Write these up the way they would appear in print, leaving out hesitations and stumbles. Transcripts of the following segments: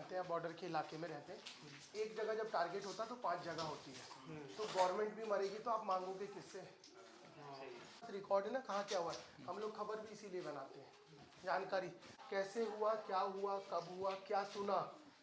जानते हैं, बॉर्डर के इलाके में रहते हैं। एक जगह जब टारगेट होता है तो 5 जगह होती है, तो गवर्नमेंट भी मरेगी तो आप मांगोगे किससे? रिकॉर्ड है ना कहाँ क्या हुआ है। हम लोग खबर भी इसीलिए बनाते हैं, जानकारी कैसे हुआ, क्या हुआ, कब हुआ, क्या सुना,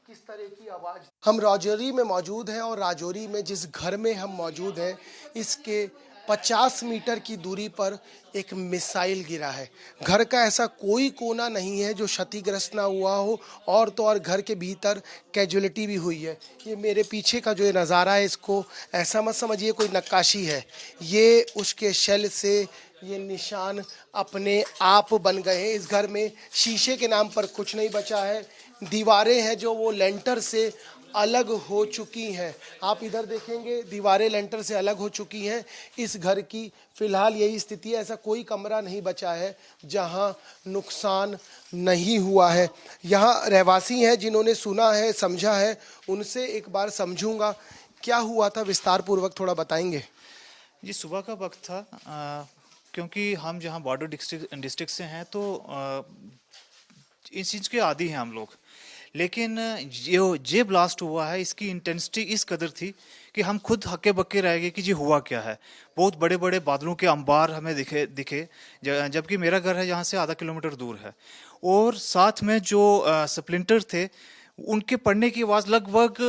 किस तरह की आवाज़। हम राजौरी में मौजूद हैं और राजौरी में जिस घर में हम मौजूद हैं इसके 50 मीटर की दूरी पर एक मिसाइल गिरा है। घर का ऐसा कोई कोना नहीं है जो क्षतिग्रस्त ना हुआ हो, और तो और घर के भीतर कैजुअलिटी भी हुई है। ये मेरे पीछे का जो ये नज़ारा है, इसको ऐसा मत समझिए कोई नक्काशी है, ये उसके शेल से ये निशान अपने आप बन गए हैं। इस घर में शीशे के नाम पर कुछ नहीं बचा है। दीवारें हैं जो वो लेंटर से अलग हो चुकी हैं। आप इधर देखेंगे दीवारें लेंटर से अलग हो चुकी हैं। इस घर की फ़िलहाल यही स्थिति है। ऐसा कोई कमरा नहीं बचा है जहां नुकसान नहीं हुआ है। यहाँ रहवासी हैं जिन्होंने सुना है, समझा है, उनसे एक बार समझूंगा क्या हुआ था, विस्तार पूर्वक थोड़ा बताएंगे। जी, सुबह का वक्त था, क्योंकि हम जहाँ बॉर्डर डिस्ट्रिक्ट से हैं तो इस चीज़ के आदी हैं हम लोग। लेकिन ये ब्लास्ट हुआ है, इसकी इंटेंसिटी इस कदर थी कि हम खुद हक्के बक्के रह गए कि जी हुआ क्या है। बहुत बड़े बड़े बादलों के अंबार हमें दिखे जबकि मेरा घर है यहाँ से आधा किलोमीटर दूर है, और साथ में जो स्प्लिंटर थे उनके पड़ने की आवाज़ लगभग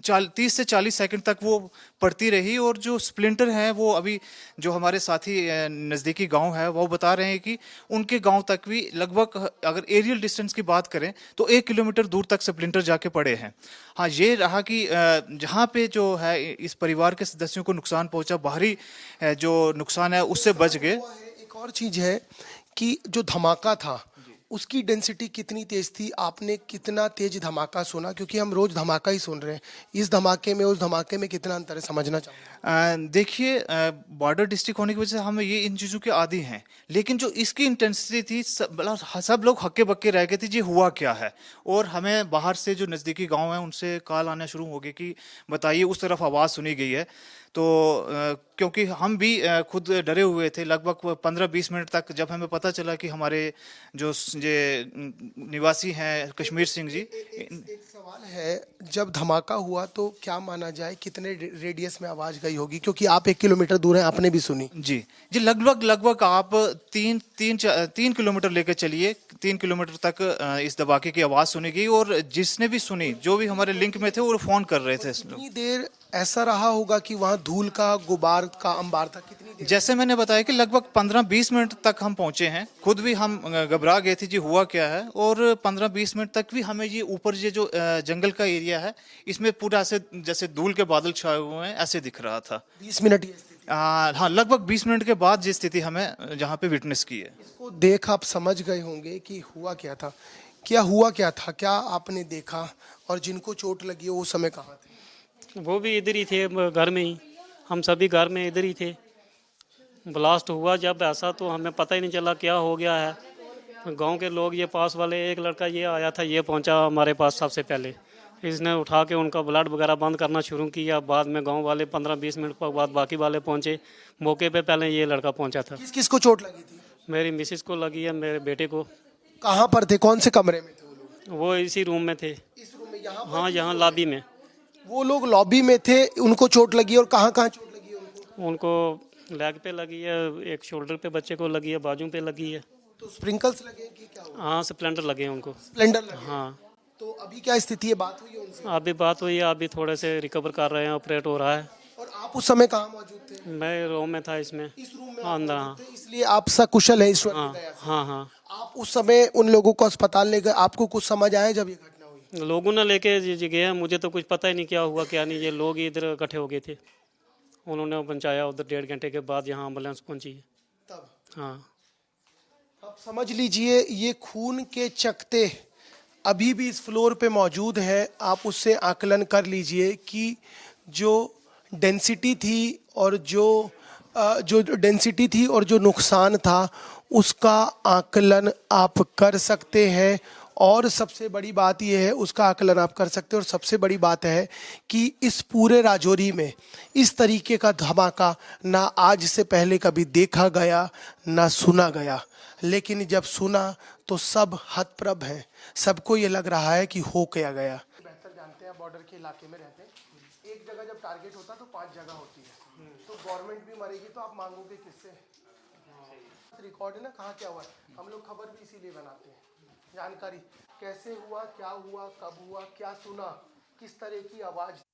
30 से 40 सेकंड तक वो पड़ती रही। और जो स्प्लिंटर हैं वो अभी जो हमारे साथी नज़दीकी गांव है वो बता रहे हैं कि उनके गांव तक भी लगभग, अगर एरियल डिस्टेंस की बात करें तो 1 किलोमीटर दूर तक स्प्लिंटर जाके पड़े हैं। हाँ, ये रहा कि जहाँ पे जो है इस परिवार के सदस्यों को नुकसान पहुंचा, बाहरी जो नुकसान है उससे बच गए। एक और चीज़ है कि जो धमाका था उसकी डेंसिटी कितनी तेज थी, आपने कितना तेज धमाका सुना? क्योंकि हम रोज धमाका ही सुन रहे हैं, इस धमाके में उस धमाके में कितना अंतर है, समझना चाहूँगा। देखिए, बॉर्डर डिस्ट्रिक्ट होने की वजह से हम ये इन चीज़ों के आदी हैं, लेकिन जो इसकी इंटेंसिटी थी सब लोग हक्के बक्के रह गए थे जी हुआ क्या है। और हमें बाहर से जो नज़दीकी गांव है उनसे कॉल आना शुरू हो गए कि बताइए उस तरफ आवाज़ सुनी गई है। तो क्योंकि हम भी खुद डरे हुए थे लगभग 15-20 मिनट तक, जब हमें पता चला कि हमारे जो निवासी हैं कश्मीर सिंह जी। एक सवाल है, जब धमाका हुआ तो क्या माना जाए कितने रेडियस में आवाज़ गई होगी? क्योंकि आप 1 किलोमीटर दूर हैं, आपने भी सुनी। जी जी, लगभग आप 3 किलोमीटर लेकर चलिए, 3 किलोमीटर तक इस धमाके की आवाज़ सुनी गई। और जिसने भी सुनी, जो भी हमारे लिंक में थे वो फ़ोन कर रहे थे। कितनी देर ऐसा रहा होगा कि वहाँ धूल का गुबार का अंबार था? कितनी देर? जैसे मैंने बताया कि लगभग 15-20 मिनट तक हम पहुंचे हैं। खुद भी हम घबरा गए थे जी हुआ क्या है। और 15-20 मिनट तक भी हमें ये ऊपर ये जो जंगल का एरिया है इसमें पूरा ऐसे जैसे धूल के बादल छाए हुए हैं ऐसे दिख रहा था। 20 मिनट ये स्थिति? हाँ, लगभग 20 मिनट के बाद ये स्थिति हमें जहाँ पे विटनेस की है। इसको देख आप समझ गए होंगे कि हुआ क्या था। क्या हुआ क्या था, क्या आपने देखा? और जिनको चोट लगी वो समय कहाँ थे? वो भी इधर ही थे, घर में ही। हम सभी घर में इधर ही थे। ब्लास्ट हुआ जब ऐसा तो हमें पता ही नहीं चला क्या हो गया है। गांव के लोग, ये पास वाले एक लड़का ये आया था, ये पहुंचा हमारे पास सबसे पहले। इसने उठा के उनका ब्लड वगैरह बंद करना शुरू किया। बाद में गांव वाले 15-20 मिनट बाद बाकी वाले पहुंचे मौके पे। पहले ये लड़का पहुंचा था। किस किस को चोट लगी थी? मेरी मिसिस को लगी है, मेरे बेटे को। कहाँ पर थे, कौन से कमरे में थे वो लोग? वो इसी रूम में थे। इस रूम में? यहाँ हाँ, यहाँ लॉबी में। वो लोग लॉबी में थे, उनको चोट लगी? और कहाँ कहाँ चोट लगी है उनको? उनको लेग पे लगी है, एक शोल्डर पे बच्चे को लगी है, बाजू पे लगी है। तो स्प्रिंकल्स लगे कि क्या हुआ? हाँ, स्प्लेंडर लगे हैं उनको। स्प्लेंडर लगे? हाँ, तो अभी क्या स्थिति है, बात हुई है उनसे? अभी बात हुई है, अभी थोड़े से रिकवर कर रहे हैं, ऑपरेट हो रहा है। और आप उस समय कहाँ मौजूद थे? मैं रूम में था, इसमें इस रूम में हाँ, आप अंदर। मौजूद हाँ थे, इसलिए आप सकुशल है ईश्वर हाँ की दया से। हाँ हाँ। आप उस समय उन लोगों को अस्पताल ले गए, आपको कुछ समझ आया जब ये घटना हुई? लोगों ने लेके गए हैं, मुझे तो कुछ पता ही नहीं क्या हुआ क्या नहीं। ये लोग ही इधर इकट्ठे हो गए थे, उन्होंने पहुँचाया। उधर 1.5 घंटे के बाद यहाँ एम्बुलेंस पहुँची है। तब हाँ, आप समझ लीजिए ये खून के चकते अभी भी इस फ्लोर पे मौजूद है। आप उससे आकलन कर लीजिए कि जो डेंसिटी थी और जो नुकसान था उसका आकलन आप कर सकते हैं। और सबसे बड़ी बात यह है, उसका आकलन आप कर सकते हैं। और सबसे बड़ी बात है कि इस पूरे राजौरी में इस तरीके का धमाका ना आज से पहले कभी देखा गया ना सुना गया। लेकिन जब सुना तो सब हतप्रभ हैं। सबको ये लग रहा है कि हो क्या गया। बेहतर जानते हैं, बॉर्डर के इलाके में रहते हैं। एक जगह जब टारगेट होता तो 5 जगह होती है। तो गवर्नमेंट भी मरेगी तो आप मांगोगे किससे? रिकॉर्ड है ना कहाँ क्या हुआ है। हम लोग खबर भी इसीलिए बनाते हैं, जानकारी कैसे हुआ, क्या हुआ, कब हुआ, क्या सुना, किस तरह की आवाज़।